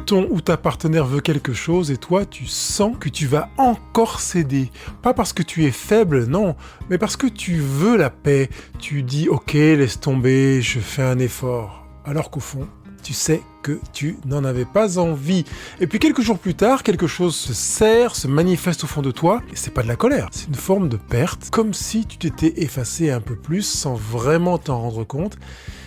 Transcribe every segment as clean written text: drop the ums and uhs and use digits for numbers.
ton ou ta partenaire veut quelque chose et toi, tu sens que tu vas encore céder. Pas parce que tu es faible, non, mais parce que tu veux la paix. Tu dis « Ok, laisse tomber, je fais un effort ». Alors qu'au fond, tu sais que tu n'en avais pas envie. Et puis quelques jours plus tard, quelque chose se serre, se manifeste au fond de toi, et c'est pas de la colère, c'est une forme de perte, comme si tu t'étais effacé un peu plus sans vraiment t'en rendre compte.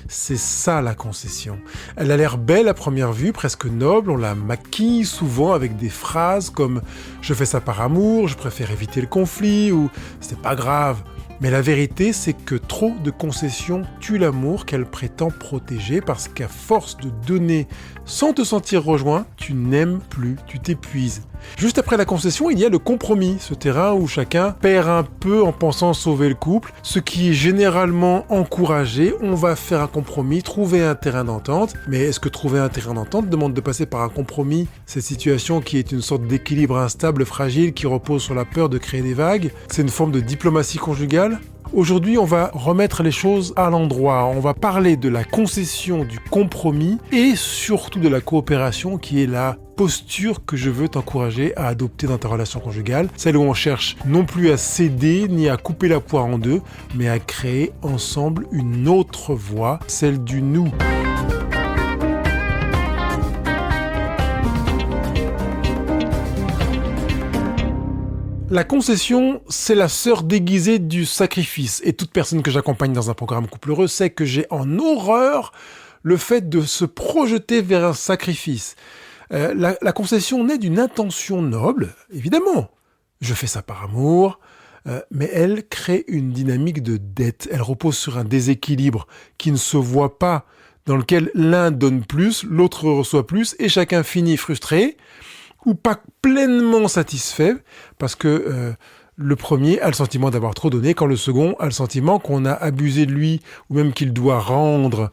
C'est ça la concession. Elle a l'air belle à première vue, presque noble, on la maquille souvent avec des phrases comme « je fais ça par amour »,« je préfère éviter le conflit » ou « c'est pas grave ». Mais la vérité, c'est que trop de concessions tuent l'amour qu'elle prétend protéger parce qu'à force de donner sans te sentir rejoint, tu n'aimes plus, tu t'épuises. Juste après la concession, il y a le compromis, ce terrain où chacun perd un peu en pensant sauver le couple, ce qui est généralement encouragé. On va faire un compromis, trouver un terrain d'entente. Mais est-ce que trouver un terrain d'entente demande de passer par un compromis? Cette situation qui est une sorte d'équilibre instable, fragile, qui repose sur la peur de créer des vagues, c'est une forme de diplomatie conjugale? Aujourd'hui, on va remettre les choses à l'endroit. On va parler de la concession, du compromis et surtout de la coopération qui est la posture que je veux t'encourager à adopter dans ta relation conjugale. Celle où on cherche non plus à céder ni à couper la poire en deux, mais à créer ensemble une autre voie, celle du nous. La concession, c'est la sœur déguisée du sacrifice. Et toute personne que j'accompagne dans un programme couple heureux sait que j'ai en horreur le fait de se projeter vers un sacrifice. La concession naît d'une intention noble, évidemment. Je fais ça par amour, mais elle crée une dynamique de dette. Elle repose sur un déséquilibre qui ne se voit pas, dans lequel l'un donne plus, l'autre reçoit plus, et chacun finit frustré ou pas pleinement satisfait, parce que le premier a le sentiment d'avoir trop donné, quand le second a le sentiment qu'on a abusé de lui, ou même qu'il doit rendre.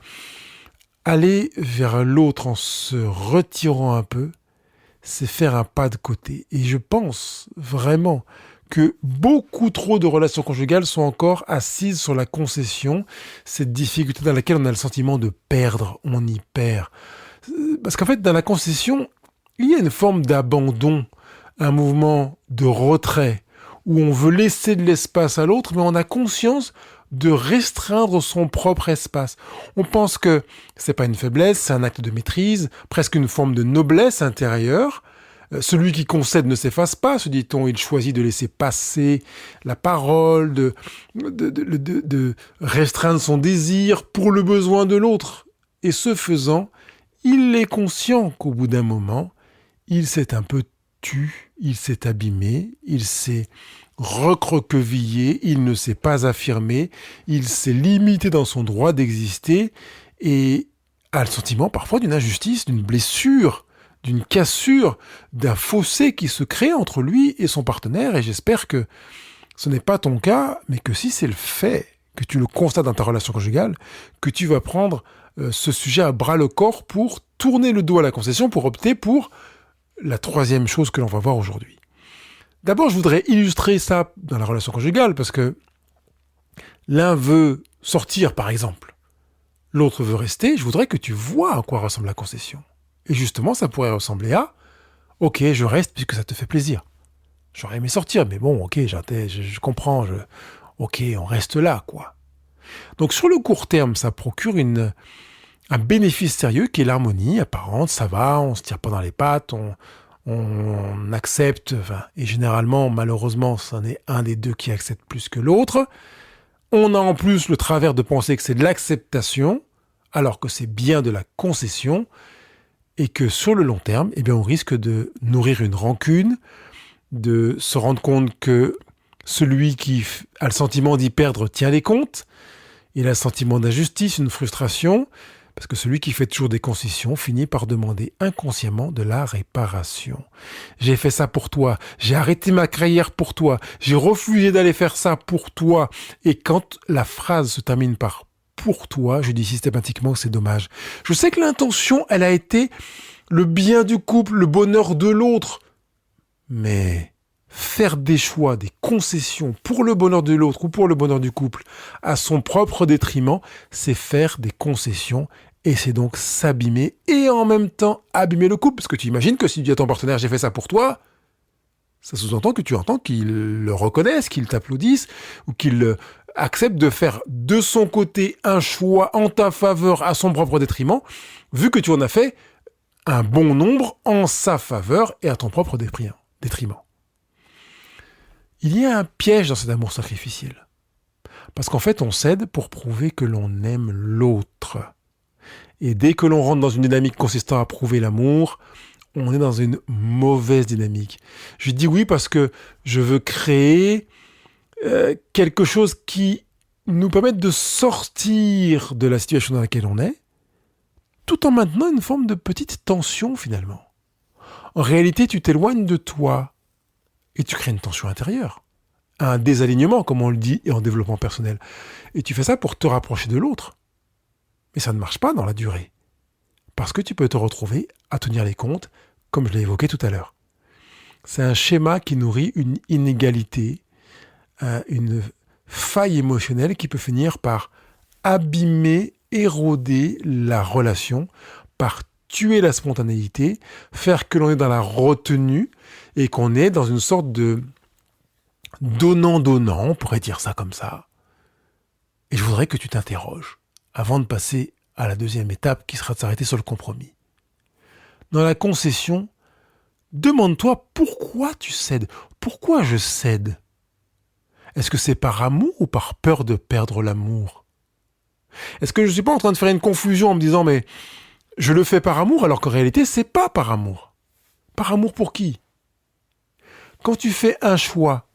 Aller vers l'autre en se retirant un peu, c'est faire un pas de côté. Et je pense vraiment que beaucoup trop de relations conjugales sont encore assises sur la concession, cette difficulté dans laquelle on a le sentiment de perdre, on y perd. Parce qu'en fait, dans la concession, il y a une forme d'abandon, un mouvement de retrait, où on veut laisser de l'espace à l'autre, mais on a conscience de restreindre son propre espace. On pense que c'est pas une faiblesse, c'est un acte de maîtrise, presque une forme de noblesse intérieure. Celui qui concède ne s'efface pas, se dit-on, il choisit de laisser passer la parole, de restreindre son désir pour le besoin de l'autre. Et ce faisant, il est conscient qu'au bout d'un moment, il s'est un peu tu, il s'est abîmé, il s'est recroquevillé, il ne s'est pas affirmé, il s'est limité dans son droit d'exister et a le sentiment parfois d'une injustice, d'une blessure, d'une cassure, d'un fossé qui se crée entre lui et son partenaire. Et j'espère que ce n'est pas ton cas, mais que si c'est le fait, que tu le constates dans ta relation conjugale, que tu vas prendre ce sujet à bras le corps pour tourner le dos à la concession, pour opter pour la troisième chose que l'on va voir aujourd'hui. D'abord, je voudrais illustrer ça dans la relation conjugale, parce que l'un veut sortir, par exemple. L'autre veut rester. Je voudrais que tu vois à quoi ressemble la concession. Et justement, ça pourrait ressembler à « Ok, je reste puisque ça te fait plaisir. J'aurais aimé sortir, mais bon, ok, je comprends. Ok, on reste là, quoi. » Donc, sur le court terme, ça procure un bénéfice sérieux qui est l'harmonie apparente. Ça va, on se tire pas dans les pattes, on accepte, et généralement, malheureusement, c'en est un des deux qui accepte plus que l'autre. On a en plus le travers de penser que c'est de l'acceptation, alors que c'est bien de la concession, et que sur le long terme, eh bien, on risque de nourrir une rancune, de se rendre compte que celui qui a le sentiment d'y perdre tient les comptes, il a le sentiment d'injustice, une frustration, parce que celui qui fait toujours des concessions finit par demander inconsciemment de la réparation. J'ai fait ça pour toi, j'ai arrêté ma carrière pour toi, j'ai refusé d'aller faire ça pour toi. Et quand la phrase se termine par « pour toi », je dis systématiquement que c'est dommage. Je sais que l'intention, elle a été le bien du couple, le bonheur de l'autre. Mais faire des choix, des concessions pour le bonheur de l'autre ou pour le bonheur du couple à son propre détriment, c'est faire des concessions Et c'est donc s'abîmer et en même temps abîmer le couple. Parce que tu imagines que si tu dis à ton partenaire j'ai fait ça pour toi, ça sous-entend que tu entends qu'il le reconnaisse, qu'il t'applaudisse ou qu'il accepte de faire de son côté un choix en ta faveur à son propre détriment, vu que tu en as fait un bon nombre en sa faveur et à ton propre détriment. Il y a un piège dans cet amour sacrificiel. Parce qu'en fait, on cède pour prouver que l'on aime l'autre. Et dès que l'on rentre dans une dynamique consistant à prouver l'amour, on est dans une mauvaise dynamique. Je dis oui parce que je veux créer quelque chose qui nous permette de sortir de la situation dans laquelle on est, tout en maintenant une forme de petite tension finalement. En réalité, tu t'éloignes de toi et tu crées une tension intérieure, un désalignement comme on le dit en développement personnel. Et tu fais ça pour te rapprocher de l'autre. Mais ça ne marche pas dans la durée. Parce que tu peux te retrouver à tenir les comptes, comme je l'ai évoqué tout à l'heure. C'est un schéma qui nourrit une inégalité, une faille émotionnelle qui peut finir par abîmer, éroder la relation, par tuer la spontanéité, faire que l'on est dans la retenue et qu'on est dans une sorte de donnant-donnant, on pourrait dire ça comme ça. Et je voudrais que tu t'interroges avant de passer à la deuxième étape qui sera de s'arrêter sur le compromis. Dans la concession, demande-toi pourquoi tu cèdes. Pourquoi je cède ? Est-ce que c'est par amour ou par peur de perdre l'amour ? Est-ce que je ne suis pas en train de faire une confusion en me disant mais je le fais par amour alors qu'en réalité c'est pas par amour. Par amour pour qui ? Quand tu fais un choix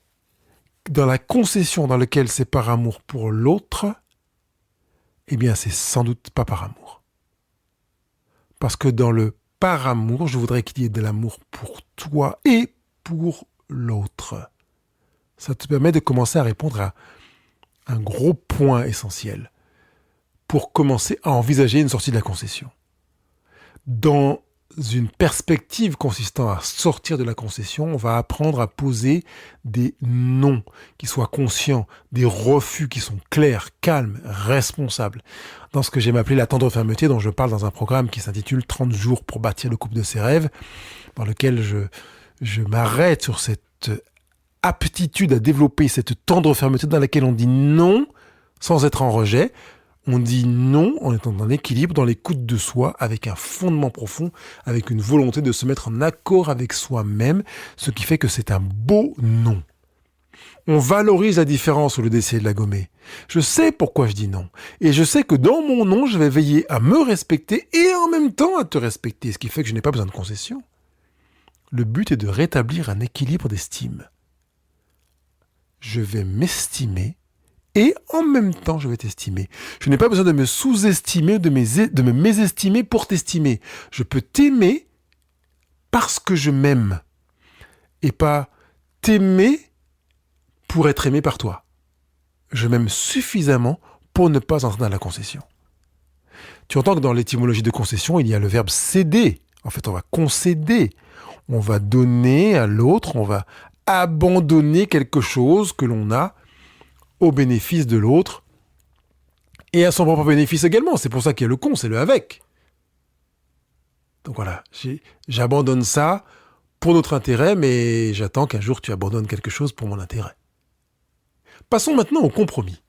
dans la concession dans laquelle c'est par amour pour l'autre, eh bien c'est sans doute pas par amour. Parce que dans le par amour, je voudrais qu'il y ait de l'amour pour toi et pour l'autre. Ça te permet de commencer à répondre à un gros point essentiel pour commencer à envisager une sortie de la concession. Dans une perspective consistant à sortir de la concession, on va apprendre à poser des non qui soient conscients, des refus qui sont clairs, calmes, responsables. Dans ce que j'aime appeler la tendre fermeté dont je parle dans un programme qui s'intitule 30 jours pour bâtir le couple de ses rêves, dans lequel je m'arrête sur cette aptitude à développer cette tendre fermeté dans laquelle on dit non sans être en rejet. On dit non en étant en équilibre dans l'écoute de soi, avec un fondement profond, avec une volonté de se mettre en accord avec soi-même, ce qui fait que c'est un beau non. On valorise la différence au lieu d'essayer de la gommer. Je sais pourquoi je dis non. Et je sais que dans mon non, je vais veiller à me respecter et en même temps à te respecter, ce qui fait que je n'ai pas besoin de concession. Le but est de rétablir un équilibre d'estime. Je vais m'estimer et en même temps, je vais t'estimer. Je n'ai pas besoin de me sous-estimer ou de me mésestimer pour t'estimer. Je peux t'aimer parce que je m'aime. Et pas t'aimer pour être aimé par toi. Je m'aime suffisamment pour ne pas entrer dans la concession. Tu entends que dans l'étymologie de concession, il y a le verbe céder. En fait, on va concéder. On va donner à l'autre, on va abandonner quelque chose que l'on a au bénéfice de l'autre et à son propre bénéfice également. C'est pour ça qu'il y a le con, c'est le avec. Donc voilà, j'abandonne ça pour notre intérêt, mais j'attends qu'un jour tu abandonnes quelque chose pour mon intérêt. Passons maintenant au compromis.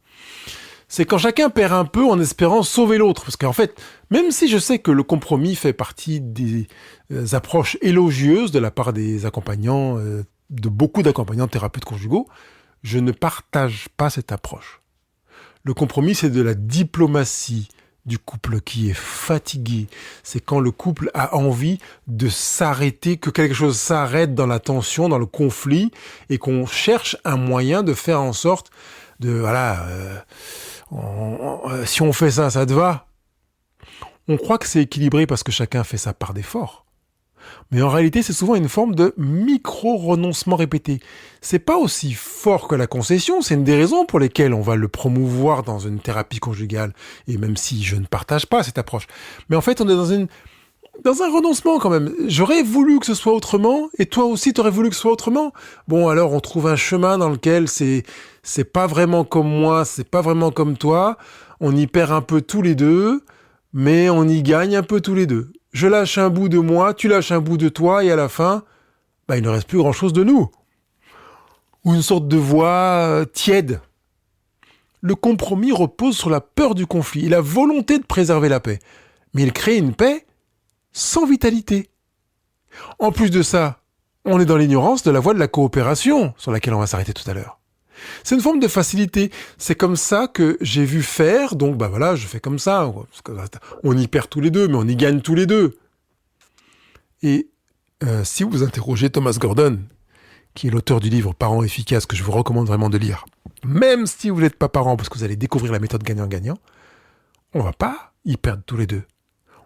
C'est quand chacun perd un peu en espérant sauver l'autre. Parce qu'en fait, même si je sais que le compromis fait partie des approches élogieuses de la part des accompagnants, de beaucoup d'accompagnants thérapeutes conjugaux, je ne partage pas cette approche. Le compromis, c'est de la diplomatie du couple qui est fatigué. C'est quand le couple a envie de s'arrêter, que quelque chose s'arrête dans la tension, dans le conflit, et qu'on cherche un moyen de faire en sorte de, si on fait ça, ça te va. On croit que c'est équilibré parce que chacun fait sa part d'effort. Mais en réalité, c'est souvent une forme de micro-renoncement répété. C'est pas aussi fort que la concession, c'est une des raisons pour lesquelles on va le promouvoir dans une thérapie conjugale, et même si je ne partage pas cette approche. Mais en fait, on est dans un renoncement quand même. J'aurais voulu que ce soit autrement, et toi aussi t'aurais voulu que ce soit autrement. Bon, alors on trouve un chemin dans lequel c'est pas vraiment comme moi, c'est pas vraiment comme toi, on y perd un peu tous les deux, mais on y gagne un peu tous les deux. Je lâche un bout de moi, tu lâches un bout de toi, et à la fin, il ne reste plus grand-chose de nous. Ou une sorte de voix tiède. Le compromis repose sur la peur du conflit et la volonté de préserver la paix. Mais il crée une paix sans vitalité. En plus de ça, on est dans l'ignorance de la voie de la coopération, sur laquelle on va s'arrêter tout à l'heure. C'est une forme de facilité. C'est comme ça que j'ai vu faire, donc voilà, je fais comme ça. On y perd tous les deux, mais on y gagne tous les deux. Et si vous interrogez Thomas Gordon, qui est l'auteur du livre Parents efficaces, que je vous recommande vraiment de lire, même si vous n'êtes pas parent, parce que vous allez découvrir la méthode gagnant-gagnant, on va pas y perdre tous les deux.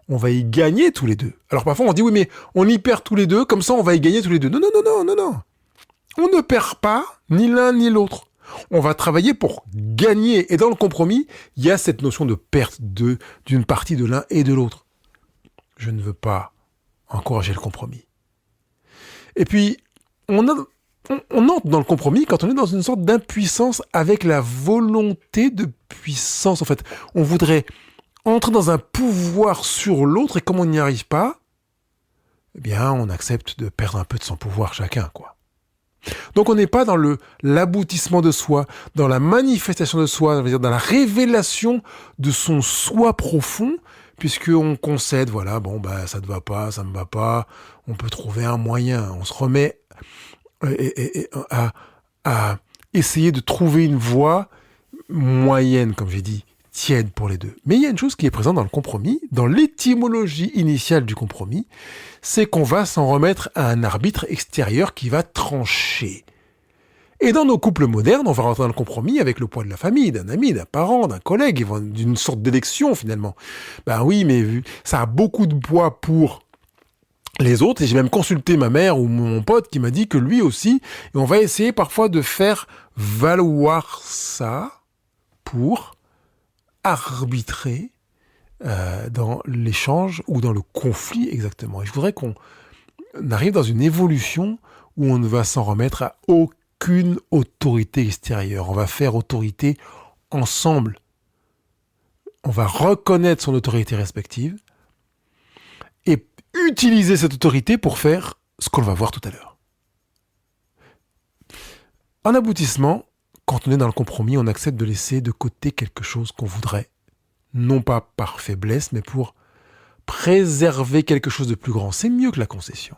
On va y gagner tous les deux. Alors parfois on dit oui mais on y perd tous les deux, comme ça on va y gagner tous les deux. Non. On ne perd pas ni l'un ni l'autre. On va travailler pour gagner. Et dans le compromis, il y a cette notion de perte d'une partie de l'un et de l'autre. Je ne veux pas encourager le compromis. Et puis, on entre dans le compromis quand on est dans une sorte d'impuissance avec la volonté de puissance. En fait, on voudrait entrer dans un pouvoir sur l'autre et comme on n'y arrive pas, eh bien, on accepte de perdre un peu de son pouvoir chacun, quoi. Donc on n'est pas dans l'aboutissement de soi, dans la manifestation de soi, c'est-à-dire dans la révélation de son soi profond, puisqu'on concède, ça ne va pas, ça ne me va pas, on peut trouver un moyen, on se remet à essayer de trouver une voie moyenne, comme j'ai dit, tiède pour les deux. Mais il y a une chose qui est présente dans le compromis, dans l'étymologie initiale du compromis, c'est qu'on va s'en remettre à un arbitre extérieur qui va trancher. Et dans nos couples modernes, on va rentrer dans le compromis avec le poids de la famille, d'un ami, d'un parent, d'un collègue, d'une sorte d'élection finalement. Oui, mais ça a beaucoup de poids pour les autres, et j'ai même consulté ma mère ou mon pote qui m'a dit que lui aussi, et on va essayer parfois de faire valoir ça pour arbitrer dans l'échange ou dans le conflit exactement. Et je voudrais qu'on arrive dans une évolution où on ne va s'en remettre à aucune autorité extérieure. On va faire autorité ensemble. On va reconnaître son autorité respective et utiliser cette autorité pour faire ce qu'on va voir tout à l'heure. En aboutissement, quand on est dans le compromis, on accepte de laisser de côté quelque chose qu'on voudrait, non pas par faiblesse, mais pour préserver quelque chose de plus grand. C'est mieux que la concession.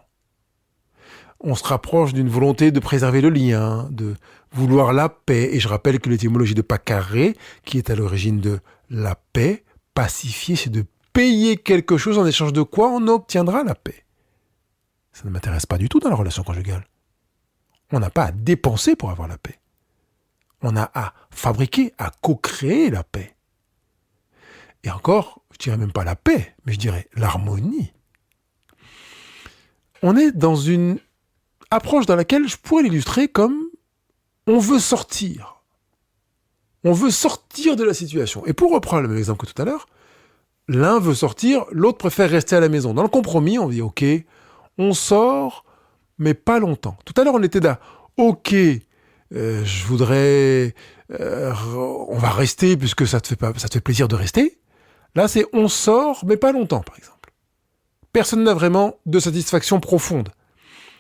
On se rapproche d'une volonté de préserver le lien, de vouloir la paix. Et je rappelle que l'étymologie de pacarré, qui est à l'origine de la paix, pacifier, c'est de payer quelque chose en échange de quoi on obtiendra la paix. Ça ne m'intéresse pas du tout dans la relation conjugale. On n'a pas à dépenser pour avoir la paix. On a à fabriquer, à co-créer la paix. Et encore, je dirais même pas la paix, mais je dirais l'harmonie. On est dans une approche dans laquelle je pourrais l'illustrer comme on veut sortir. On veut sortir de la situation. Et pour reprendre le même exemple que tout à l'heure, l'un veut sortir, l'autre préfère rester à la maison. Dans le compromis, on dit ok, on sort, mais pas longtemps. Tout à l'heure, on était là, ok, je voudrais, on va rester puisque ça te fait plaisir de rester. Là, c'est on sort, mais pas longtemps, par exemple. Personne n'a vraiment de satisfaction profonde.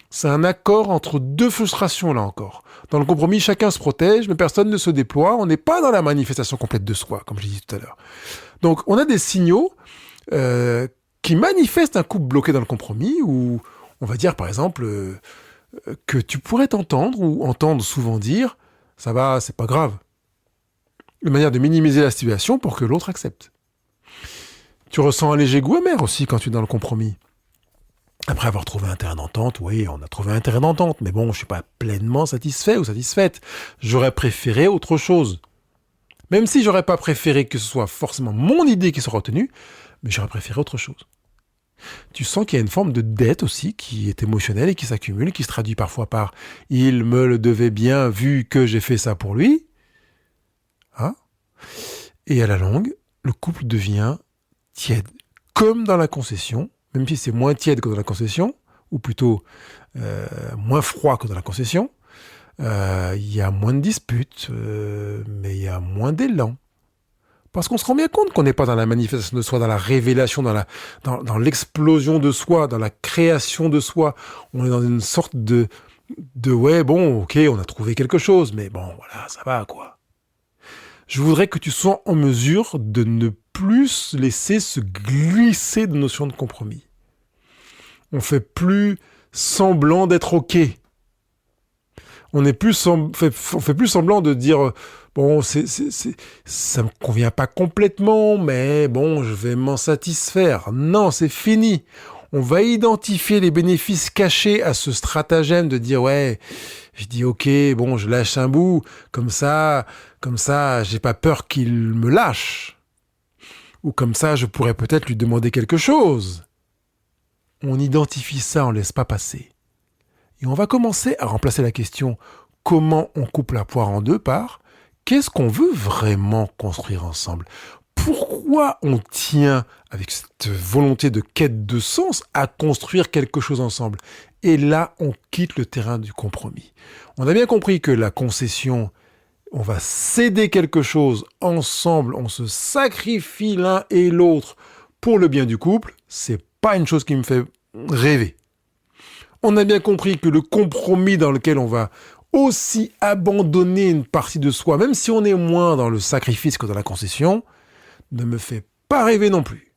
C'est un accord entre deux frustrations, là encore. Dans le compromis, chacun se protège, mais personne ne se déploie. On n'est pas dans la manifestation complète de soi, comme je l'ai dit tout à l'heure. Donc, on a des signaux qui manifestent un couple bloqué dans le compromis, où on va dire, par exemple, que tu pourrais t'entendre, ou entendre souvent dire « ça va, c'est pas grave ». Une manière de minimiser la situation pour que l'autre accepte. Tu ressens un léger goût amer aussi quand tu es dans le compromis. Après avoir trouvé un terrain d'entente, oui, on a trouvé un terrain d'entente, mais bon, je ne suis pas pleinement satisfait ou satisfaite. J'aurais préféré autre chose. Même si j'aurais pas préféré que ce soit forcément mon idée qui soit retenue, mais j'aurais préféré autre chose. Tu sens qu'il y a une forme de dette aussi qui est émotionnelle et qui s'accumule, qui se traduit parfois par « il me le devait bien vu que j'ai fait ça pour lui ». Hein ? Et à la longue, le couple devient tiède, comme dans la concession, même si c'est moins tiède que dans la concession, ou plutôt moins froid que dans la concession. Il y a moins de disputes, mais il y a moins d'élan. Parce qu'on se rend bien compte qu'on n'est pas dans la manifestation de soi, dans la révélation, dans l'explosion de soi, dans la création de soi. On est dans une sorte de ouais, bon, ok, on a trouvé quelque chose, mais bon, voilà, ça va, quoi. Je voudrais que tu sois en mesure de ne plus laisser se glisser de notions de compromis. On fait plus semblant d'être ok. On fait plus semblant de dire bon, ça me convient pas complètement, mais bon, je vais m'en satisfaire. Non, c'est fini. On va identifier les bénéfices cachés à ce stratagème de dire ouais, je dis ok, bon, je lâche un bout, comme ça, j'ai pas peur qu'il me lâche. Ou comme ça, je pourrais peut-être lui demander quelque chose. On identifie ça, on laisse pas passer. Et on va commencer à remplacer la question « Comment on coupe la poire en deux » par « Qu'est-ce qu'on veut vraiment construire ensemble ?» Pourquoi on tient, avec cette volonté de quête de sens, à construire quelque chose ensemble ? Et là, on quitte le terrain du compromis. On a bien compris que la concession, on va céder quelque chose ensemble, on se sacrifie l'un et l'autre pour le bien du couple. C'est pas une chose qui me fait rêver. On a bien compris que le compromis dans lequel on va aussi abandonner une partie de soi, même si on est moins dans le sacrifice que dans la concession, ne me fait pas rêver non plus.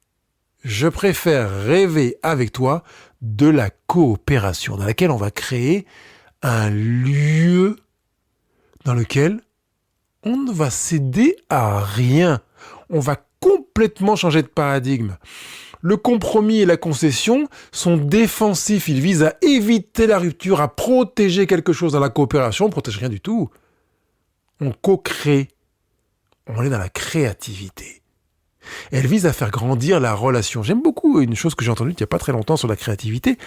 Je préfère rêver avec toi de la coopération, dans laquelle on va créer un lieu dans lequel on ne va céder à rien. On va complètement changer de paradigme. Le compromis et la concession sont défensifs. Ils visent à éviter la rupture, à protéger quelque chose. Dans la coopération, on ne protège rien du tout. On co-crée. On est dans la créativité. Elle vise à faire grandir la relation. J'aime beaucoup une chose que j'ai entendue il n'y a pas très longtemps sur la créativité,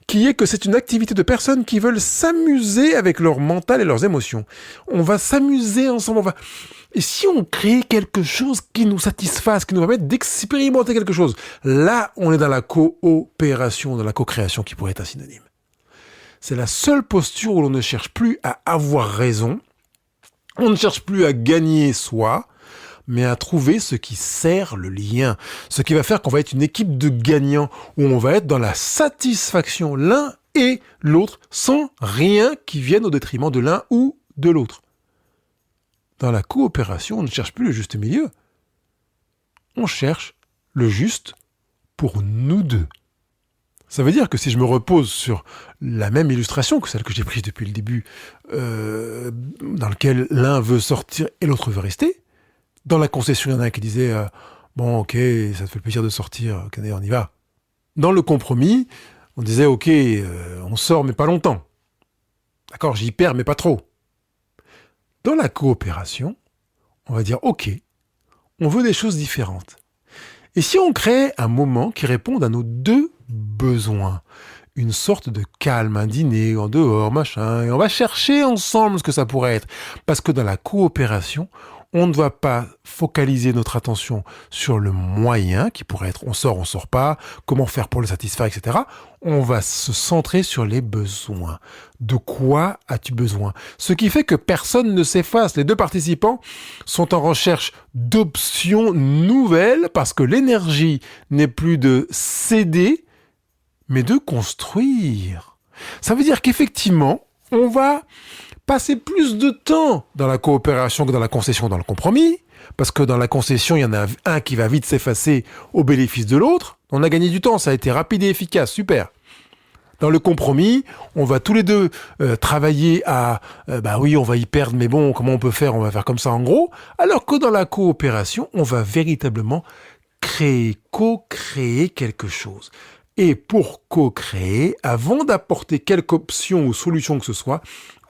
qui est que c'est une activité de personnes qui veulent s'amuser avec leur mental et leurs émotions. On va s'amuser ensemble, Et si on crée quelque chose qui nous satisfasse, qui nous permette d'expérimenter quelque chose, là, on est dans la coopération, dans la co-création qui pourrait être un synonyme. C'est la seule posture où l'on ne cherche plus à avoir raison, on ne cherche plus à gagner soi, mais à trouver ce qui sert le lien, ce qui va faire qu'on va être une équipe de gagnants, où on va être dans la satisfaction l'un et l'autre, sans rien qui vienne au détriment de l'un ou de l'autre. Dans la coopération, on ne cherche plus le juste milieu. On cherche le juste pour nous deux. Ça veut dire que si je me repose sur la même illustration que celle que j'ai prise depuis le début, dans laquelle l'un veut sortir et l'autre veut rester, dans la concession, il y en a un qui disait bon, ok, ça te fait plaisir de sortir, on y va. Dans le compromis, on disait ok, on sort mais pas longtemps. D'accord, j'y perds mais pas trop. Dans la coopération, on va dire ok, on veut des choses différentes. Et si on crée un moment qui réponde à nos deux besoins, une sorte de calme, un dîner en dehors, machin, et on va chercher ensemble ce que ça pourrait être. Parce que dans la coopération, on ne va pas focaliser notre attention sur le moyen, qui pourrait être on sort pas, comment faire pour le satisfaire, etc. On va se centrer sur les besoins. De quoi as-tu besoin ? Ce qui fait que personne ne s'efface. Les deux participants sont en recherche d'options nouvelles parce que l'énergie n'est plus de céder, mais de construire. Ça veut dire qu'effectivement, on va passer plus de temps dans la coopération que dans la concession, dans le compromis, parce que dans la concession, il y en a un qui va vite s'effacer au bénéfice de l'autre. On a gagné du temps, ça a été rapide et efficace, super. Dans le compromis, on va tous les deux travailler à oui, on va y perdre, mais bon, comment on peut faire ? On va faire comme ça en gros. Alors que dans la coopération, on va véritablement co-créer quelque chose. Et pour co-créer, avant d'apporter quelque option ou solution que ce soit,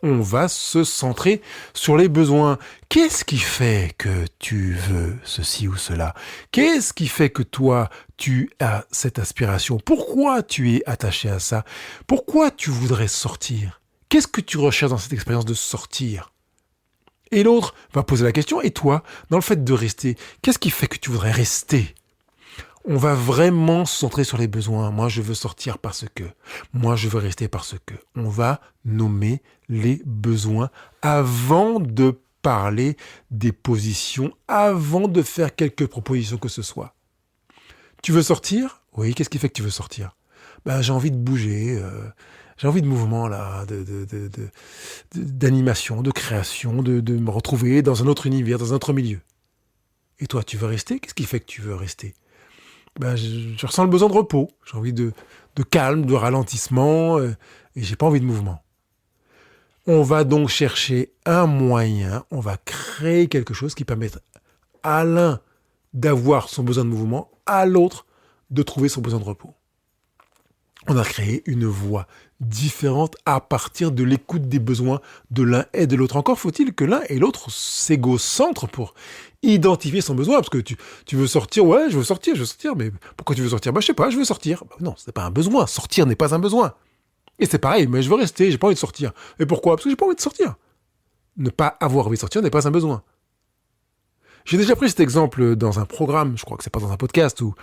on va se centrer sur les besoins. Qu'est-ce qui fait que tu veux ceci ou cela ? Qu'est-ce qui fait que toi, tu as cette aspiration ? Pourquoi tu es attaché à ça ? Pourquoi tu voudrais sortir ? Qu'est-ce que tu recherches dans cette expérience de sortir ? Et l'autre va poser la question, et toi, dans le fait de rester, qu'est-ce qui fait que tu voudrais rester ? On va vraiment se centrer sur les besoins. Moi, je veux sortir parce que. Moi, je veux rester parce que. On va nommer les besoins avant de parler des positions avant de faire quelques propositions que ce soit. Tu veux sortir ? Oui, qu'est-ce qui fait que tu veux sortir ? J'ai envie de bouger, j'ai envie de mouvement, là, d'animation, de création, de me retrouver dans un autre univers, dans un autre milieu. Et toi, tu veux rester ? Qu'est-ce qui fait que tu veux rester ? Je ressens le besoin de repos, j'ai envie de calme, de ralentissement, et j'ai pas envie de mouvement. On va donc chercher un moyen, on va créer quelque chose qui permette à l'un d'avoir son besoin de mouvement, à l'autre de trouver son besoin de repos. On a créé une voie différente à partir de l'écoute des besoins de l'un et de l'autre. Encore faut-il que l'un et l'autre s'égocentrent pour identifier son besoin. Parce que tu veux sortir, ouais, je veux sortir, mais pourquoi tu veux sortir ? Je sais pas, je veux sortir. Non, ce n'est pas un besoin. Sortir n'est pas un besoin. Et c'est pareil, mais je veux rester, j'ai pas envie de sortir. Et pourquoi ? Parce que j'ai pas envie de sortir. Ne pas avoir envie de sortir n'est pas un besoin. J'ai déjà pris cet exemple dans un programme, je crois que c'est pas dans un podcast, où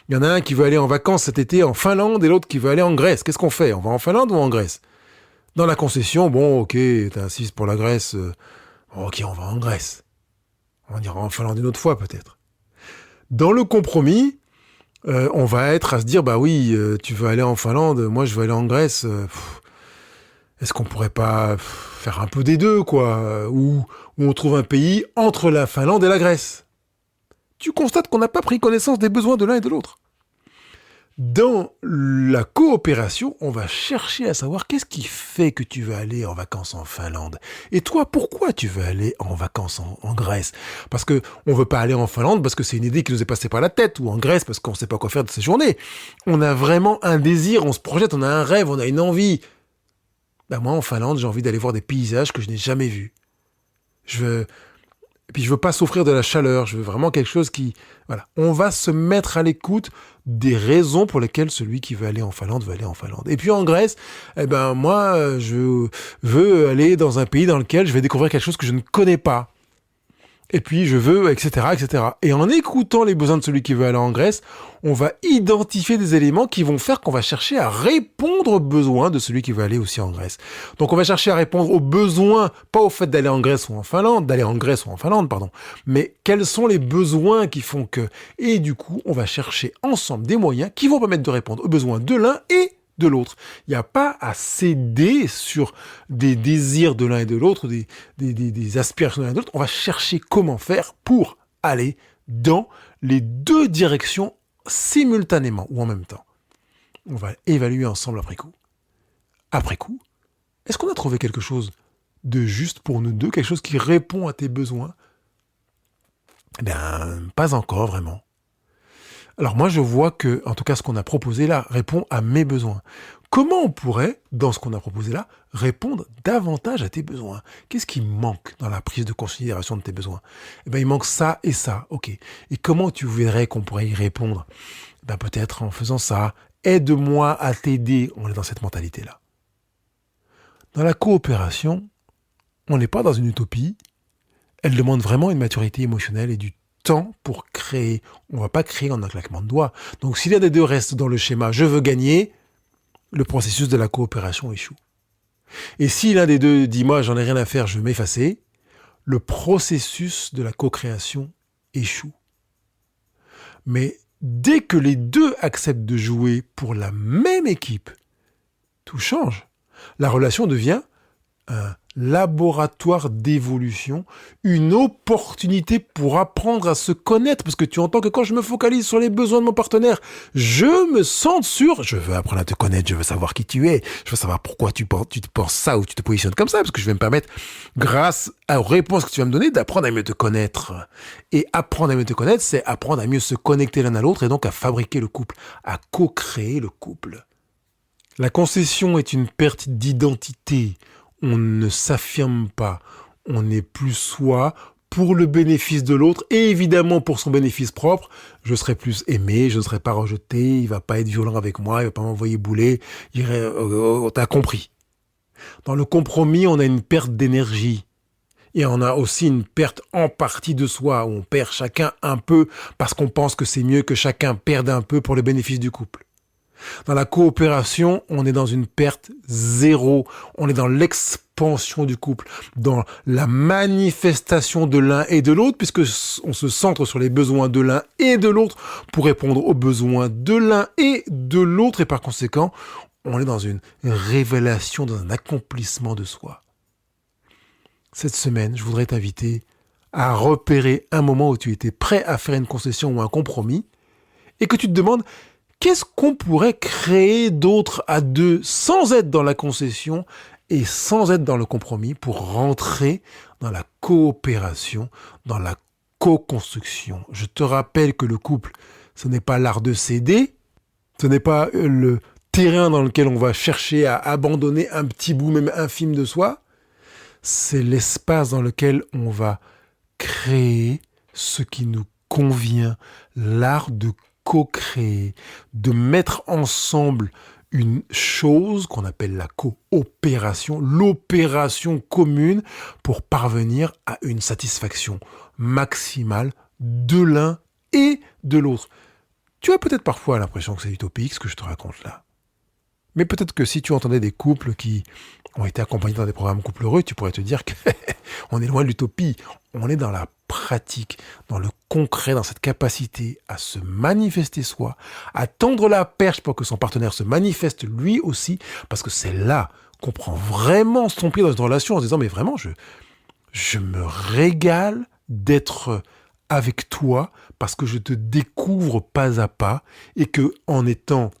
il y en a un qui veut aller en vacances cet été en Finlande et l'autre qui veut aller en Grèce. Qu'est-ce qu'on fait ? On va en Finlande ou en Grèce ? Dans la concession, bon, ok, t'insistes pour la Grèce, ok, on va en Grèce. On ira en Finlande une autre fois peut-être. Dans le compromis, on va être à se dire, oui, tu veux aller en Finlande, moi je veux aller en Grèce, est-ce qu'on pourrait pas faire un peu des deux, quoi, où on trouve un pays entre la Finlande et la Grèce. Tu constates qu'on n'a pas pris connaissance des besoins de l'un et de l'autre. Dans la coopération, on va chercher à savoir qu'est-ce qui fait que tu veux aller en vacances en Finlande. Et toi, pourquoi tu veux aller en vacances en Grèce ? Parce que on veut pas aller en Finlande parce que c'est une idée qui nous est passée par la tête, ou en Grèce parce qu'on sait pas quoi faire de ces journées. On a vraiment un désir, on se projette, on a un rêve, on a une envie. Moi, en Finlande, j'ai envie d'aller voir des paysages que je n'ai jamais vus. Et puis je veux pas souffrir de la chaleur, je veux vraiment quelque chose qui... Voilà. On va se mettre à l'écoute des raisons pour lesquelles celui qui veut aller en Finlande veut aller en Finlande. Et puis en Grèce, moi, je veux aller dans un pays dans lequel je vais découvrir quelque chose que je ne connais pas. Et puis je veux, etc., etc. Et en écoutant les besoins de celui qui veut aller en Grèce, on va identifier des éléments qui vont faire qu'on va chercher à répondre aux besoins de celui qui veut aller aussi en Grèce. Donc on va chercher à répondre aux besoins, pas au fait d'aller en Grèce ou en Finlande, mais quels sont les besoins qui font que... Et du coup, on va chercher ensemble des moyens qui vont permettre de répondre aux besoins de l'un et de l'autre. Il n'y a pas à céder sur des désirs de l'un et de l'autre, des aspirations de l'un et de l'autre. On va chercher comment faire pour aller dans les deux directions simultanément ou en même temps. On va évaluer ensemble après coup. Après coup, est-ce qu'on a trouvé quelque chose de juste pour nous deux, quelque chose qui répond à tes besoins ? Pas encore vraiment. Alors moi, je vois que, en tout cas, ce qu'on a proposé là répond à mes besoins. Comment on pourrait, dans ce qu'on a proposé là, répondre davantage à tes besoins ? Qu'est-ce qui manque dans la prise de considération de tes besoins ? Il manque ça et ça, ok. Et comment tu verrais qu'on pourrait y répondre ? Peut-être en faisant ça. Aide-moi à t'aider. On est dans cette mentalité-là. Dans la coopération, on n'est pas dans une utopie. Elle demande vraiment une maturité émotionnelle et du temps pour créer. On ne va pas créer en un claquement de doigts. Donc si l'un des deux reste dans le schéma « je veux gagner », le processus de la coopération échoue. Et si l'un des deux dit « moi j'en ai rien à faire, je veux m'effacer », le processus de la co-création échoue. Mais dès que les deux acceptent de jouer pour la même équipe, tout change. La relation devient un laboratoire d'évolution, une opportunité pour apprendre à se connaître, parce que tu entends que quand je me focalise sur les besoins de mon partenaire, je me sens sûr, je veux apprendre à te connaître, je veux savoir qui tu es, je veux savoir pourquoi tu te penses ça ou tu te positionnes comme ça, parce que je vais me permettre, grâce aux réponses que tu vas me donner, d'apprendre à mieux te connaître. Et apprendre à mieux te connaître, c'est apprendre à mieux se connecter l'un à l'autre et donc à fabriquer le couple, à co-créer le couple. La concession est une perte d'identité. On ne s'affirme pas, on n'est plus soi pour le bénéfice de l'autre et évidemment pour son bénéfice propre. Je serai plus aimé, je ne serai pas rejeté, il va pas être violent avec moi, il va pas m'envoyer bouler, t'as compris. Dans le compromis, on a une perte d'énergie et on a aussi une perte en partie de soi, où on perd chacun un peu parce qu'on pense que c'est mieux que chacun perde un peu pour le bénéfice du couple. Dans la coopération, on est dans une perte zéro. On est dans l'expansion du couple, dans la manifestation de l'un et de l'autre, puisque on se centre sur les besoins de l'un et de l'autre pour répondre aux besoins de l'un et de l'autre. Et par conséquent, on est dans une révélation, dans un accomplissement de soi. Cette semaine, je voudrais t'inviter à repérer un moment où tu étais prêt à faire une concession ou un compromis et que tu te demandes qu'est-ce qu'on pourrait créer d'autre à deux sans être dans la concession et sans être dans le compromis pour rentrer dans la coopération, dans la co-construction. Je te rappelle que le couple, ce n'est pas l'art de céder, ce n'est pas le terrain dans lequel on va chercher à abandonner un petit bout, même infime de soi. C'est l'espace dans lequel on va créer ce qui nous convient, l'art de co-créer, de mettre ensemble une chose qu'on appelle la coopération, l'opération commune pour parvenir à une satisfaction maximale de l'un et de l'autre. Tu as peut-être parfois l'impression que c'est utopique ce que je te raconte là. Mais peut-être que si tu entendais des couples qui ont été accompagnés dans des programmes couple heureux, tu pourrais te dire qu'on est loin de l'utopie. On est dans la pratique, dans le concret, dans cette capacité à se manifester soi, à tendre la perche pour que son partenaire se manifeste lui aussi, parce que c'est là qu'on prend vraiment son pied dans une relation en se disant mais vraiment je me régale d'être avec toi parce que je te découvre pas à pas et que en étant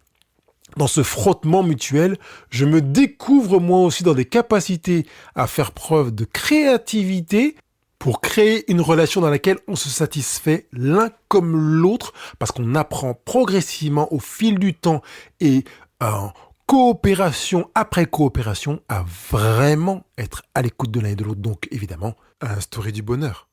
dans ce frottement mutuel, je me découvre moi aussi dans des capacités à faire preuve de créativité pour créer une relation dans laquelle on se satisfait l'un comme l'autre, parce qu'on apprend progressivement au fil du temps et en coopération après coopération à vraiment être à l'écoute de l'un et de l'autre. Donc évidemment, à instaurer du bonheur.